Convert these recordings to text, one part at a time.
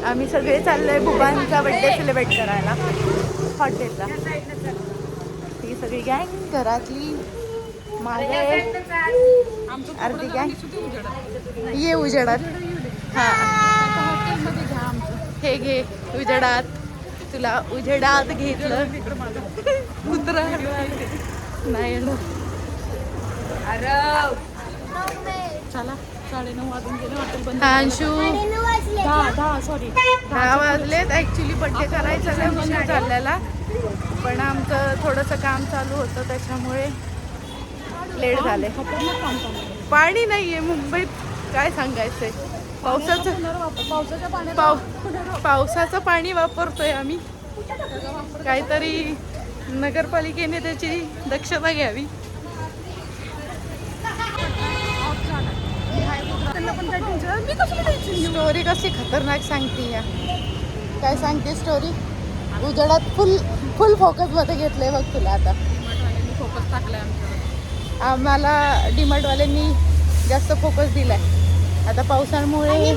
आम्ही सगळे चाललोय बुबांचा बर्थडे सेलिब्रेट करायला हॉटेलला. ही सगळी गँग घरातली मागे अर्धी गँग ये उजेडात. हा हे घे उजेडात, तुला उजेडात घेतलं. कुत्रा नाही चला 9:30 वाजून गेले हॉटेल बंद. अंशू 10 वाजलेत. ॲक्च्युली बड्डे करायचा लय उशीर झालेला, पण आमचं थोडंसं काम चालू होतं त्याच्यामुळे लेट झाले. पाणी नाही आहे मुंबईत, काय सांगायचंय. पावसाचं पाणी वापरतोय आम्ही. काहीतरी नगरपालिकेने त्याची दक्षता घ्यावी. स्टोरी कसली खतरनाक सांगते या. काय सांगते स्टोरी? उजेडात फुल फोकस मध्ये घेतलंय बघ तुला. आता फोकस टाकलाय आम्हाला डीमार्टवाल्यांनी जास्त फोकस दिलाय. आता पावसामुळे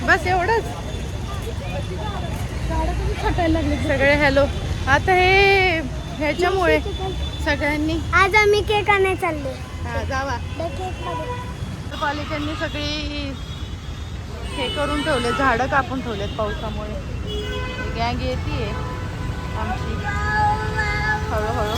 बस एवढंच. सगळे हॅलो. आता हे ह्याच्यामुळे सगळ्यांनी आज आम्ही केक आणायला चाललो. हा जावा. पालिकांनी सगळी हे करून ठेवले, झाडं कापून ठेवलेत पावसामुळे. गँग येते आमची हळूहळू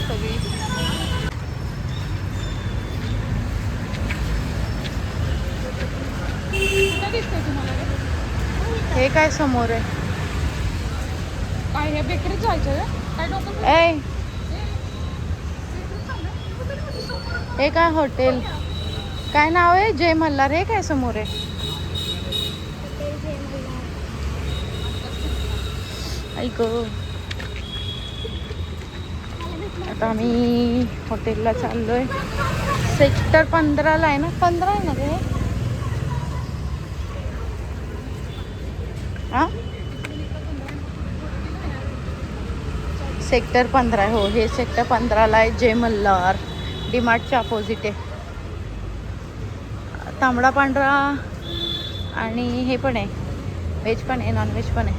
सगळी. हे काय समोर आहे? काय हे बेकरीत जायचं काय डोकं? ए हे काय हॉटेल? काय नाव आहे? जय मल्हार. हे काय समोर आहे? ऐक आता आम्ही हॉटेलला चाललोय. सेक्टर 15 आहे ना? 15 आहे ना ते? हा सेक्टर 15 हो. हे सेक्टर 15 आहे. जय मल्हार डीमार्टच्या अपोजिट आहे. तांबडा पांढरा आणि हे पण आहे, व्हेज पण आहे, नॉनव्हेज पण आहे.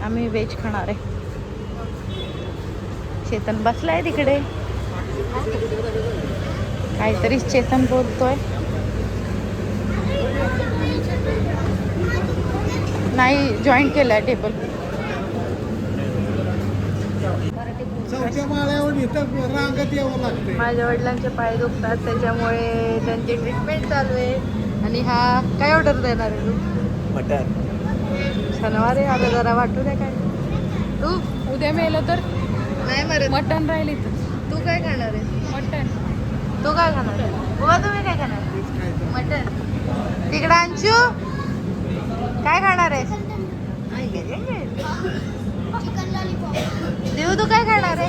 आम्ही व्हेज खाणार आहे. चेतन बसलाय तिकडे, काहीतरी चेतन बोलतोय. नाही जॉईन केलाय टेबल. माझ्या वडिलांचे पाय दुखतात त्याच्यामुळे त्यांची ट्रीटमेंट चालू आहे. आणि हा काय ऑर्डर देणार आहे तू? मटन. शनिवार आहे आता, जरा वाटू द्या. काय तू उद्या मेलं तर नाही मरत. मटन राहिली तर तू काय खाणार आहे? मटन. तू काय खाणार आहे? बुवा तुम्ही काय खाणार? मटन. तिकडे अंशू काय खाणार आहे? देऊ तू काय खाणार आहे?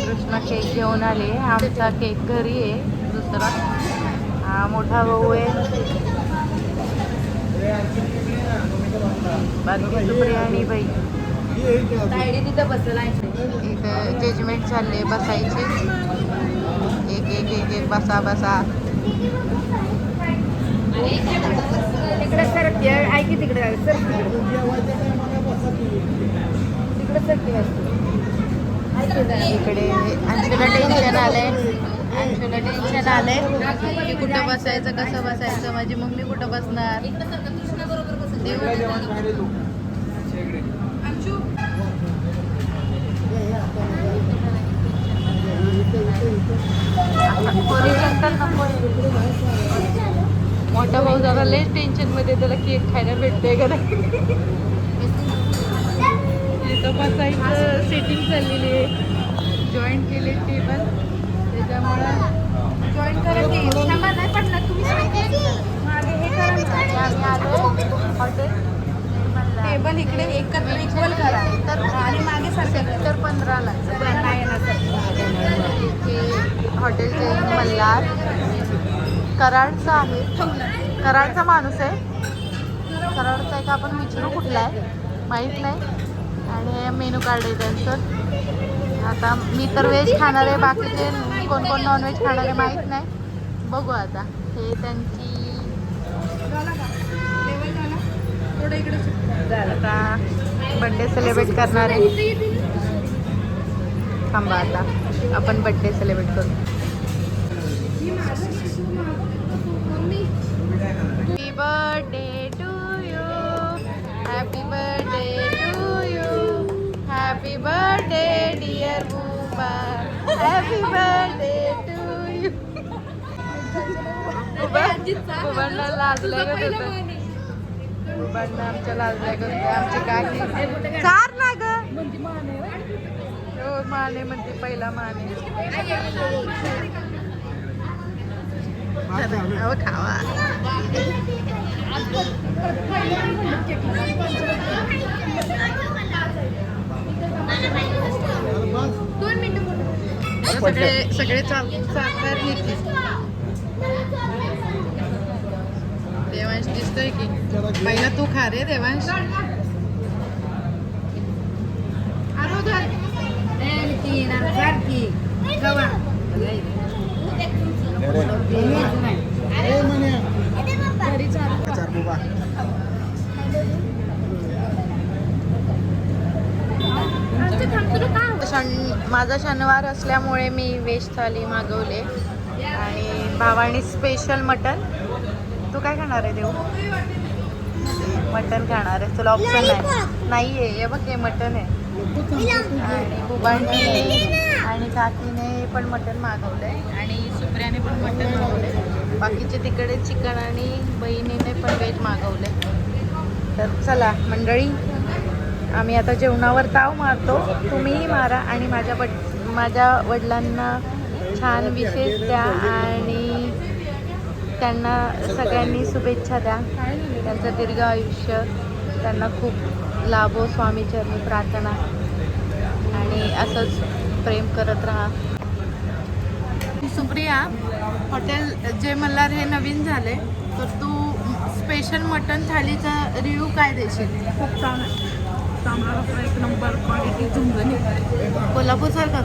कृष्णा केक घेऊन आले. आमचा केक घरी आहे दुसरा. हा मोठा भाऊ आहे. बाकी बिर्याणी बाई. तिथं इथं जजमेंट चालले बसायचे. एक एक एक एक बसा बसा. तिकडे सर ऐकी तिकडे सर इकडे अंशूला टेन्शन आलंय. अंशूला टेन्शन आलंय की कुठं बसायचं, कसं बसायचं, माझी मम्मी कुठं बसणार. मोठा भाऊ जरा लयच टेन्शन मध्ये, त्याला केक खायला भेटतोय का नाही. इथं बसायचं सेटिंग चाललेली आहे. जॉईन केले टेबल त्याच्यामुळं जॉईन करायची नाही पडलं. तुम्ही मागे हे करा. आम्ही आलो हॉटेल टेबल इकडे एकत्र इक्वल करा आणि मागे सेक्टर 15ला हॉटेल जय मल्हार. कराडचा आहे, कराडचा माणूस आहे. कराडचा आहे का आपण विचारू कुठला आहे माहीत नाही. आणि मेनू कार्ड आहे त्यांचं. आता मी तर व्हेज खाणार आहे, बाकीचे कोण कोण नॉनव्हेज खाणार आहे माहीत नाही. बघू आता. हे त्यांची आता बड्डे सेलिब्रेट करणार आहे. थांबा आता आपण बड्डे सेलिब्रेट करू. Happy birthday to you, happy birthday to you, happy birthday dear Buba, happy birthday to you. बुबांना लाजलंय का तुझं? बुबांना आमच्या लाजलंय का तुझं? आमची काकी चार ना ग. हो माने म्हणते, पहिला माने. अहो खावा. सगळे चालणार नाही. देवांश दिसतोय की पहिला तू खा रे देवांश. माझा शनिवार असल्यामुळे मी व्हेज थाली मागवले आणि भावानी स्पेशल मटन. तू काय खाणार आहे देऊ? मटन खाणार आहे. तुला ऑप्शन नाही आहे. हे बघ हे मटन आहे. आणि बुबांनी आणि काकीने पण मटन मागवलंय आणि सुप्रियाने पण मटन मागवलंय. बाकीचे तिकडे चिकन आणि बहिणीने पण व्हेज मागवले. तर चला मंडळी, आम्ही आता जेवणावर ताव मारतो. तुम्हीही मारा आणि माझ्या वडिलांना छान विशेष द्या आणि त्यांना सगळ्यांनी शुभेच्छा द्या. त्यांचं दीर्घ आयुष्य त्यांना खूप लाभो स्वामीचरणी प्रार्थना आणि असंच प्रेम करत राहा. सुप्रिया, हॉटेल जे मल्हार हे नवीन झाले, तर तू स्पेशल मटन थालीचा रिव्ह्यू काय देशील? खूप छान आहे. चांगला एक नंबर क्वालिटी झुंजणी. कोल्हापूरसारखा.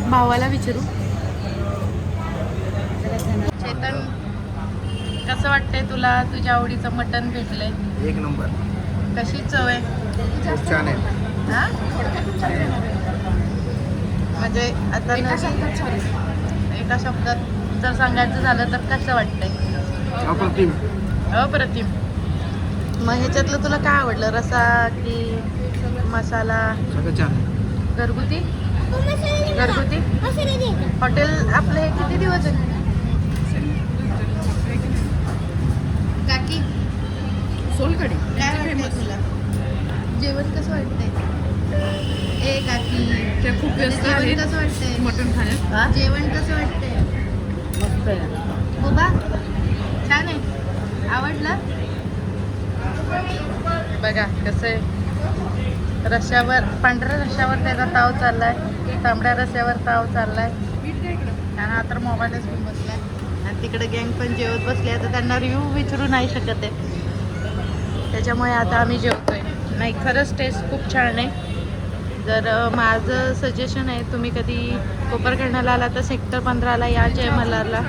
भावाला विचारू. चेतन, कसं वाटतंय तुला? तुझ्या आवडीचं मटण भेटलंय. एक नंबर. कशी चव आहे? खूप छान आहे. हा म्हणजे आता एका शब्दात जर सांगायचं झालं तर कसं वाटतंय? अप्रतिम. अप्रतिम. मग ह्याच्यातलं तुला काय आवडलं? रसा की मसाला? सगळं छान आहे. घरगुती हॉटेल आपलं हे किती दिवस आहे? काकी सोलकढी काय वाटतंय तुला? जेवण कसं वाटतंय? ए काकी, ते खूप व्यस्त जेवण आहे कसं वाटतंय? मटण खाण्यात. जेवण कसं वाटतंय? मस्त आहे. बुबा छान आहे. आवडलं? बघा कसं आहे. रश्श्यावर, पांढऱ्या रश्श्यावर त्याचा ताव चाललाय, तांबड्या रस्स्यावर ताव चाललाय आणि हा तर मोबाईलच घेऊन बसलाय आणि तिकडे गँग पण जेवत बसली आहे. तर त्यांना रिव्ह्यू विचारू नाही शकत आहे, त्याच्यामुळे आता आम्ही जेवतोय. नाही खरंच टेस्ट खूप छान आहे. जर माझं सजेशन आहे, तुम्ही कधी कोपरखंडाला आला तर सेक्टर 15ला या जय मल्हारला.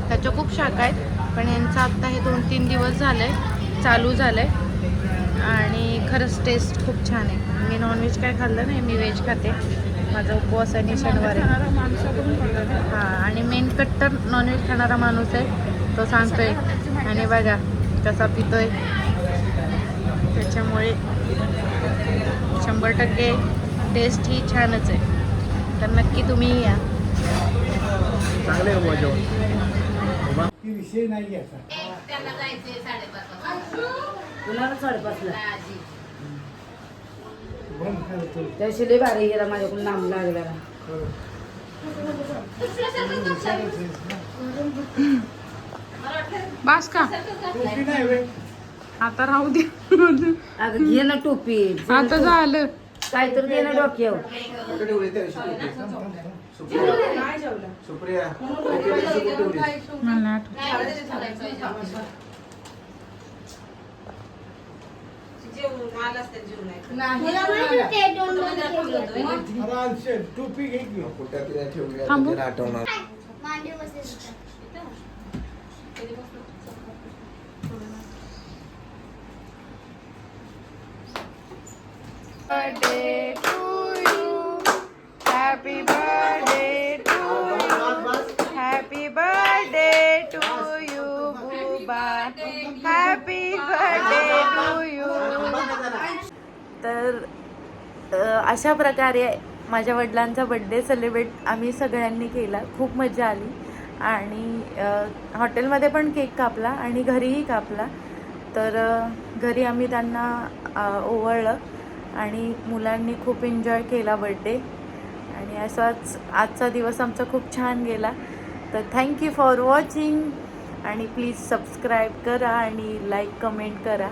त्याच्या खूप शाखा आहेत, पण यांचं आत्ता हे 2-3 दिवस झाले चालू झालं आहे आणि खरंच टेस्ट खूप छान आहे. मी नॉनव्हेज काय खाल्लं नाही, मी व्हेज खाते. माझा उपवास आहे शनिवारी. हां, आणि मेन कट्टर नॉनव्हेज खाणारा माणूस आहे, तो सांगतोय. आणि बघा कसा पितोय. त्याच्यामुळे 100% टेस्ट ही छानच आहे. तर नक्की तुम्ही या. चांगलं आहे बाबा जेवण. विषय नाही याचा. त्यांना जायचंय 5:30. कुणाला 5:30ला बंद करतो. त्या शिले भारी गेला माझ्याकडून लांब लागला. बास का? टोपी नाही व्हय? आता राहू दे. अगं घे ना टोपी. आता झालं. काय तर दे ना डोक्यावर. सुप्रिया मला नाही आठवत. अरे आणशील, टोपी घे की. थांबू. आठवणार मांडी बसली birthday to you, happy birthday to you, happy birthday to you Buba, happy birthday to you. तर अशा प्रकारे माझ्या वडिलांचा बड्डे सेलिब्रेट आम्ही सगळ्यांनी केला. खूप मजा आली आणि हॉटेलमध्ये पण केक कापला आणि घरीही कापला. तर घरी आम्ही त्यांना ओवाळलं आणि मुलांनी खूप एन्जॉय केला बड्डे आणि असाच आजचा दिवस आमचा खूप छान गेला. तर थँक्यू फॉर वॉचिंग आणि प्लीज सबस्क्राईब करा आणि लाईक कमेंट करा.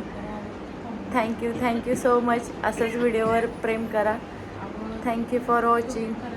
Thank you so much. असंच व्हिडिओवर प्रेम करा. Thank you for watching.